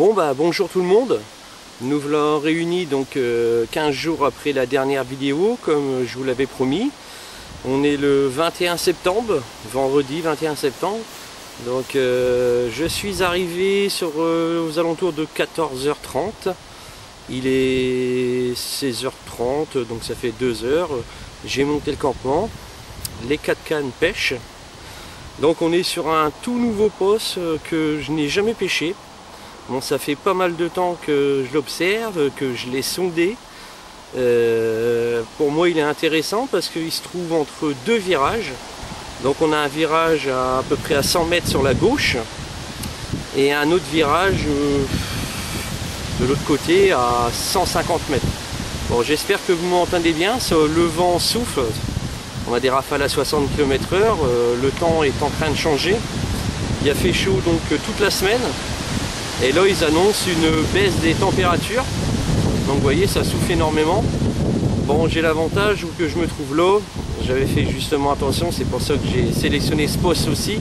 Bon bah bonjour tout le monde, nous voilà réunis donc 15 jours après la dernière vidéo comme je vous l'avais promis. On est le 21 septembre, vendredi 21 septembre. Donc je suis arrivé aux alentours de 14h30. Il est 16h30, donc ça fait 2 heures. J'ai monté le campement, les 4 cannes pêche. Donc on est sur un tout nouveau poste que je n'ai jamais pêché. Bon, ça fait pas mal de temps que je l'observe, que je l'ai sondé. Pour moi il est intéressant parce qu'il se trouve entre deux virages. Donc on a un virage à peu près à 100 mètres sur la gauche et un autre virage de l'autre côté à 150 mètres. Bon, j'espère que vous m'entendez bien, le vent souffle, on a des rafales à 60 km/h, le temps est en train de changer. Il a fait chaud donc toute la semaine et là ils annoncent une baisse des températures. Donc vous voyez, ça souffle énormément. Bon, j'ai l'avantage que je me trouve là. J'avais fait justement attention, c'est pour ça que j'ai sélectionné ce poste aussi.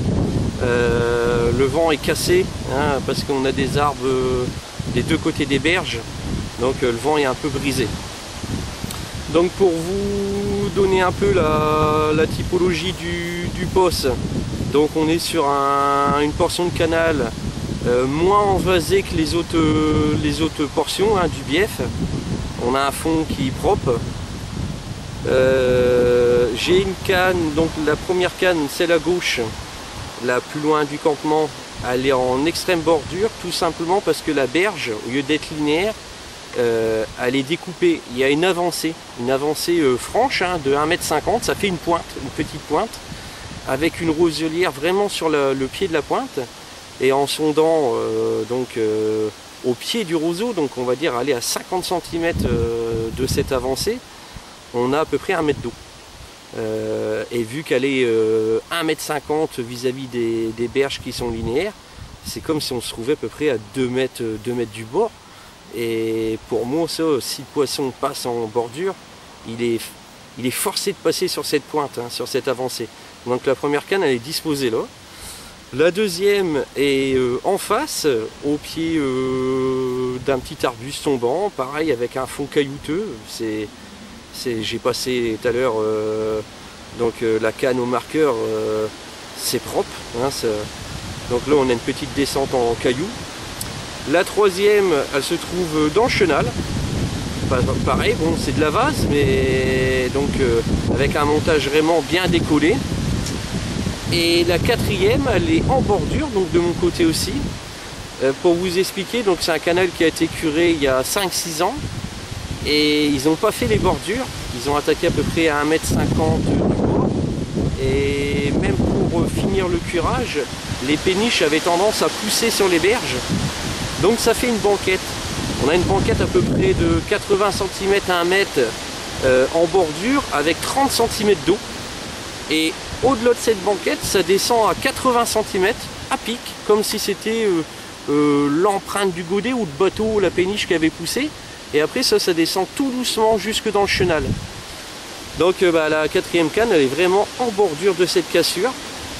Le vent est cassé, hein, parce qu'on a des arbres des deux côtés des berges. Donc le vent est un peu brisé. Donc pour vous donner un peu la typologie du poste, donc on est sur une portion de canal moins envasée que les autres portions du bief. On a un fond qui est propre. J'ai une canne, donc la première canne, celle à gauche, la plus loin du campement, elle est en extrême bordure, tout simplement parce que la berge, au lieu d'être linéaire, elle est découpée. Il y a une avancée franche de 1,50 m, ça fait une pointe, une petite pointe, avec une roselière vraiment sur le pied de la pointe. Et en sondant au pied du roseau, donc on va dire aller à 50 cm de cette avancée, on a à peu près 1 mètre d'eau. Et vu qu'elle est 1,50 m vis-à-vis des berges qui sont linéaires, c'est comme si on se trouvait à peu près à 2 mètres du bord. Et pour moi, ça, si le poisson passe en bordure, il est forcé de passer sur cette pointe, sur cette avancée. Donc la première canne, elle est disposée là. La deuxième est en face, au pied d'un petit arbuste tombant, pareil avec un fond caillouteux. J'ai passé tout à l'heure la canne au marqueur, c'est propre. Donc là on a une petite descente en cailloux. La troisième, elle se trouve dans le chenal. Pareil, bon, c'est de la vase, mais donc avec un montage vraiment bien décollé. Et la quatrième, elle est en bordure, donc de mon côté aussi. Pour vous expliquer, donc c'est un canal qui a été curé il y a 5-6 ans. Et ils n'ont pas fait les bordures, ils ont attaqué à peu près à 1,50 m du bord. Et même pour finir le curage, les péniches avaient tendance à pousser sur les berges. Donc ça fait une banquette. On a une banquette à peu près de 80 cm à 1 mètre en bordure avec 30 cm d'eau. Et au-delà de cette banquette, ça descend à 80 cm à pic, comme si c'était l'empreinte du godet ou le bateau, la péniche qui avait poussé. Et après ça descend tout doucement jusque dans le chenal. Donc la quatrième canne, elle est vraiment en bordure de cette cassure.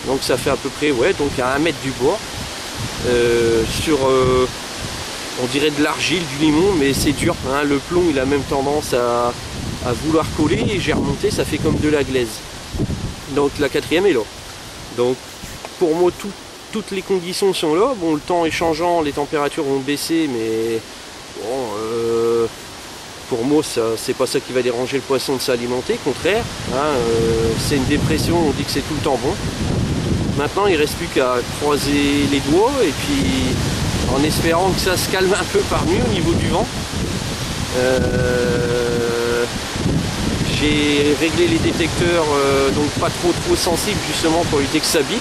Donc ça fait à peu près donc à 1 mètre du bord. Sur on dirait de l'argile, du limon, mais c'est dur. Le plomb il a même tendance à vouloir coller et j'ai remonté, ça fait comme de la glaise. Donc la quatrième est là. Donc pour moi toutes les conditions sont là. Bon, le temps est changeant, les températures vont baisser, mais bon, pour moi c'est pas ça qui va déranger le poisson de s'alimenter, contraire. C'est une dépression, on dit que c'est tout le temps bon. Maintenant il ne reste plus qu'à croiser les doigts et puis en espérant que ça se calme un peu par nuit au niveau du vent. J'ai réglé les détecteurs donc pas trop sensibles justement pour éviter que ça bip.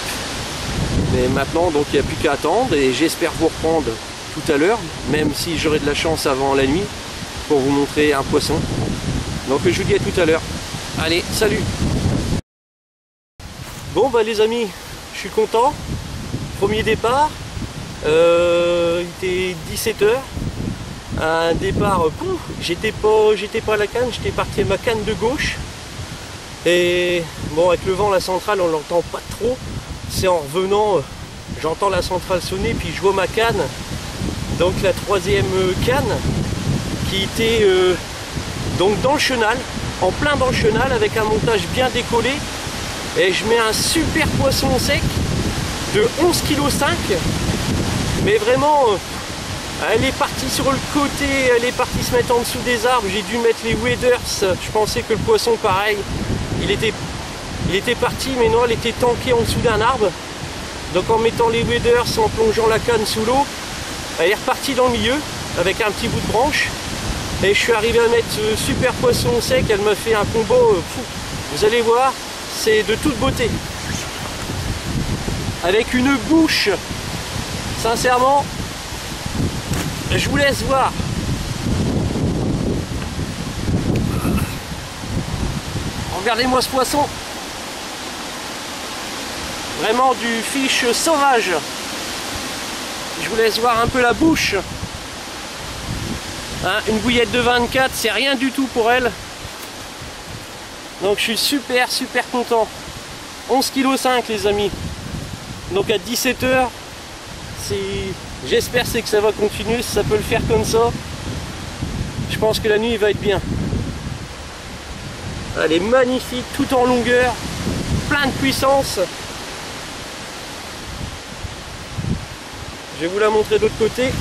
Mais maintenant donc il n'y a plus qu'à attendre et j'espère vous reprendre tout à l'heure, même si j'aurai de la chance avant la nuit pour vous montrer un poisson. Donc je vous dis à tout à l'heure. Allez, salut! Bon bah les amis, je suis content. Premier départ, il était 17 h. Un départ, j'étais pas à la canne, j'étais parti à ma canne de gauche. Et bon, avec le vent, la centrale, on l'entend pas trop. C'est en revenant, j'entends la centrale sonner, puis je vois ma canne Donc la troisième canne qui était donc dans le chenal, en plein dans le chenal, avec un montage bien décollé. Et je mets un super poisson sec de 11,5 kg. Mais vraiment, elle est partie sur le côté, elle est partie se mettre en dessous des arbres. J'ai dû mettre les waders. Je pensais que le poisson, pareil, il était parti, mais non, elle était tankée en dessous d'un arbre. Donc en mettant les waders, en plongeant la canne sous l'eau, elle est repartie dans le milieu avec un petit bout de branche. Et je suis arrivé à mettre ce super poisson sec. Elle m'a fait un combo fou. Vous allez voir, c'est de toute beauté. Avec une bouche, sincèrement, je vous laisse voir. Regardez-moi ce poisson. Vraiment du fish sauvage. Je vous laisse voir un peu la bouche. Hein, une bouillette de 24, c'est rien du tout pour elle. Donc je suis super content. 11,5 kg les amis. Donc à 17 h, j'espère que ça va continuer, si ça peut le faire comme ça. Je pense que la nuit va être bien. Elle est magnifique, tout en longueur, plein de puissance. Je vais vous la montrer de l'autre côté.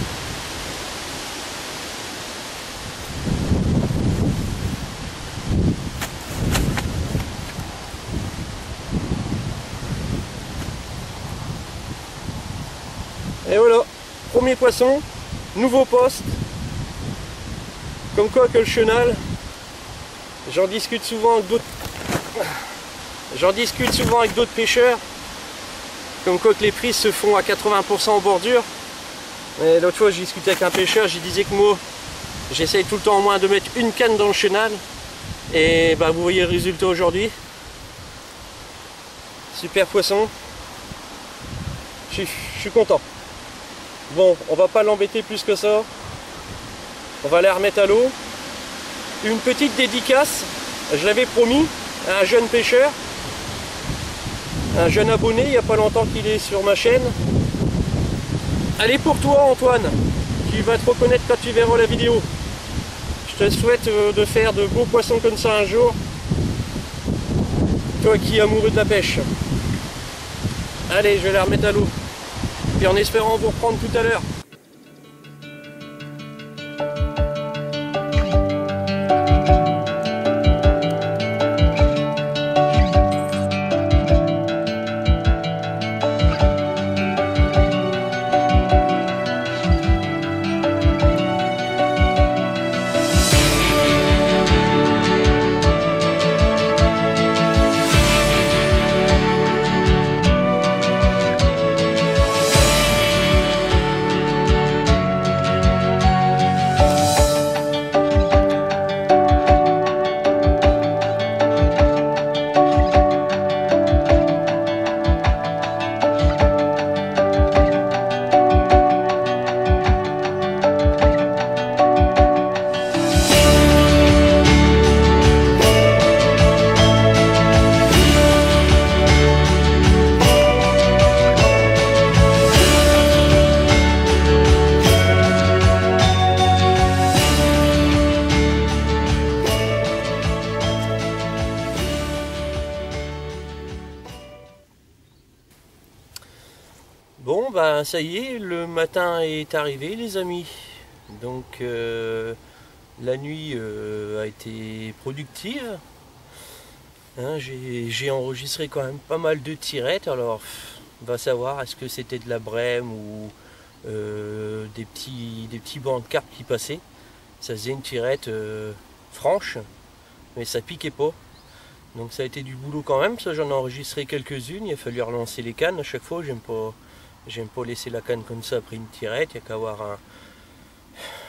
Et voilà, premier poisson, nouveau poste. Comme quoi que le chenal, j'en discute souvent avec d'autres pêcheurs. Comme quoi que les prises se font à 80% en bordure. Et l'autre fois, j'ai discuté avec un pêcheur, je disais que moi, j'essaye tout le temps au moins de mettre une canne dans le chenal. Et bah, vous voyez le résultat aujourd'hui. Super poisson. Je suis content. Bon, on va pas l'embêter plus que ça. On va la remettre à l'eau. Une petite dédicace, je l'avais promis à un jeune pêcheur, un jeune abonné, il n'y a pas longtemps qu'il est sur ma chaîne. Elle est pour toi Antoine, tu vas te reconnaître quand tu verras la vidéo. Je te souhaite de faire de beaux poissons comme ça un jour. Toi qui es amoureux de la pêche. Allez, je vais la remettre à l'eau. Et en espérant vous reprendre tout à l'heure. Bon ben ça y est, le matin est arrivé les amis. Donc la nuit a été productive. Hein, j'ai enregistré quand même pas mal de tirettes. Alors on va savoir est-ce que c'était de la brème ou des petits bancs de carpe qui passaient. Ça faisait une tirette franche, mais ça piquait pas. Donc ça a été du boulot quand même. Ça, j'en ai enregistré quelques-unes. Il a fallu relancer les cannes à chaque fois. J'aime pas laisser la canne comme ça après une tirette. Il n'y a qu'à avoir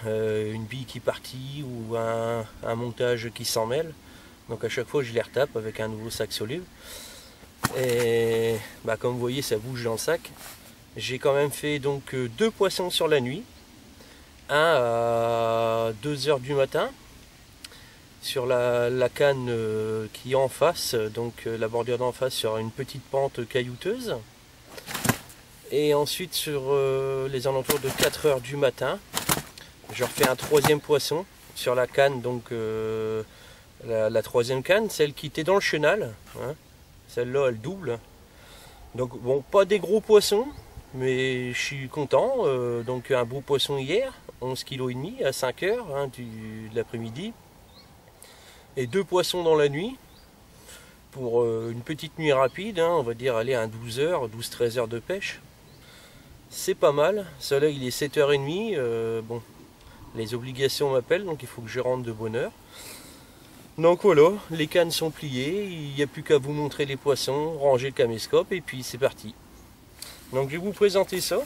une bille qui partit ou un montage qui s'en mêle. Donc à chaque fois je les retape avec un nouveau sac soluble. Et bah, comme vous voyez ça bouge dans le sac. J'ai quand même fait donc 2 poissons sur la nuit. Un à 2 h du matin. Sur la canne qui est en face, donc la bordure d'en face sur une petite pente caillouteuse. Et ensuite sur les alentours de 4 heures du matin, je refais un troisième poisson sur la canne, donc la troisième canne, celle qui était dans le chenal, hein. Celle-là elle double. Donc bon, pas des gros poissons, mais je suis content. Donc un beau poisson hier, 11,5 kg à 5 heures hein, de l'après-midi. Et 2 poissons dans la nuit, pour une petite nuit rapide, hein, on va dire aller à 12 heures, 12-13 heures de pêche. C'est pas mal. Ça là il est 7h30, bon, les obligations m'appellent, donc il faut que je rentre de bonne heure. Donc voilà, les cannes sont pliées, il n'y a plus qu'à vous montrer les poissons, ranger le caméscope et puis c'est parti. Donc je vais vous présenter ça.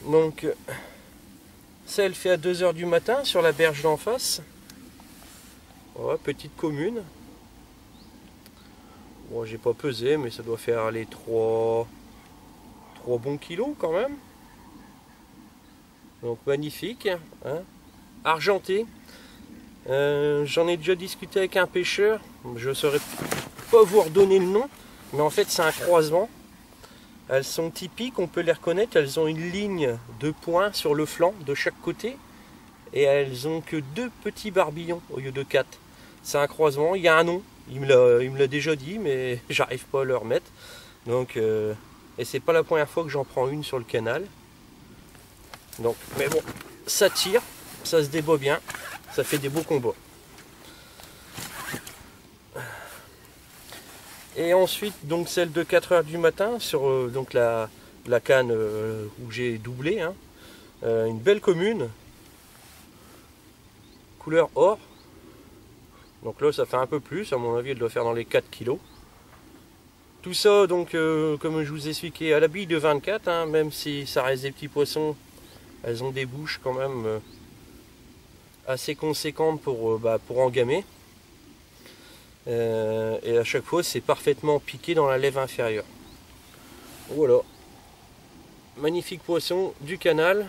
Donc ça elle fait à 2 heures du matin sur la berge d'en face. Voilà, petite commune. Bon, j'ai pas pesé, mais ça doit faire les 3 bons kilos quand même. Donc magnifique, hein. Argenté. J'en ai déjà discuté avec un pêcheur. Je ne saurais pas vous redonner le nom, mais en fait c'est un croisement. Elles sont typiques, on peut les reconnaître. Elles ont une ligne de points sur le flanc de chaque côté, et elles ont que 2 petits barbillons au lieu de 4. C'est un croisement. Il y a un nom. Il me l'a déjà dit, mais j'arrive pas à le remettre. Donc, et c'est pas la première fois que j'en prends une sur le canal. Donc, mais bon, ça tire, ça se débat bien, ça fait des beaux combats. Et ensuite, donc celle de 4 heures du matin sur donc la canne où j'ai doublé, hein, une belle commune, couleur or. Donc là, ça fait un peu plus, à mon avis, elle doit faire dans les 4 kg. Tout ça, donc, comme je vous ai expliqué, à la bille de 24, hein, même si ça reste des petits poissons. Elles ont des bouches quand même assez conséquentes pour engamer. Et à chaque fois, c'est parfaitement piqué dans la lèvre inférieure. Voilà. Magnifique poisson du canal.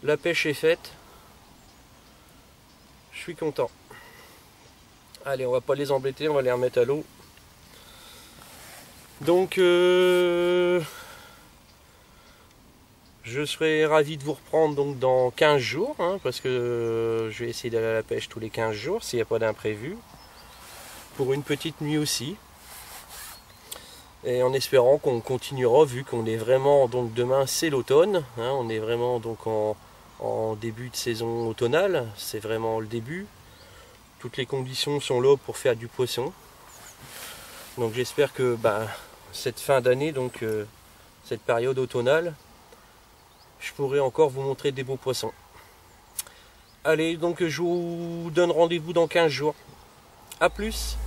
La pêche est faite. Je suis content. Allez, on va pas les embêter, on va les remettre à l'eau. Donc... je serai ravi de vous reprendre donc dans 15 jours, hein, parce que je vais essayer d'aller à la pêche tous les 15 jours s'il n'y a pas d'imprévu. Pour une petite nuit aussi. Et en espérant qu'on continuera, vu qu'on est vraiment, donc demain c'est l'automne, hein, on est vraiment donc en début de saison automnale, c'est vraiment le début. Toutes les conditions sont là pour faire du poisson. Donc j'espère que cette fin d'année, donc cette période automnale, je pourrai encore vous montrer des beaux poissons. Allez, donc je vous donne rendez-vous dans 15 jours. A plus!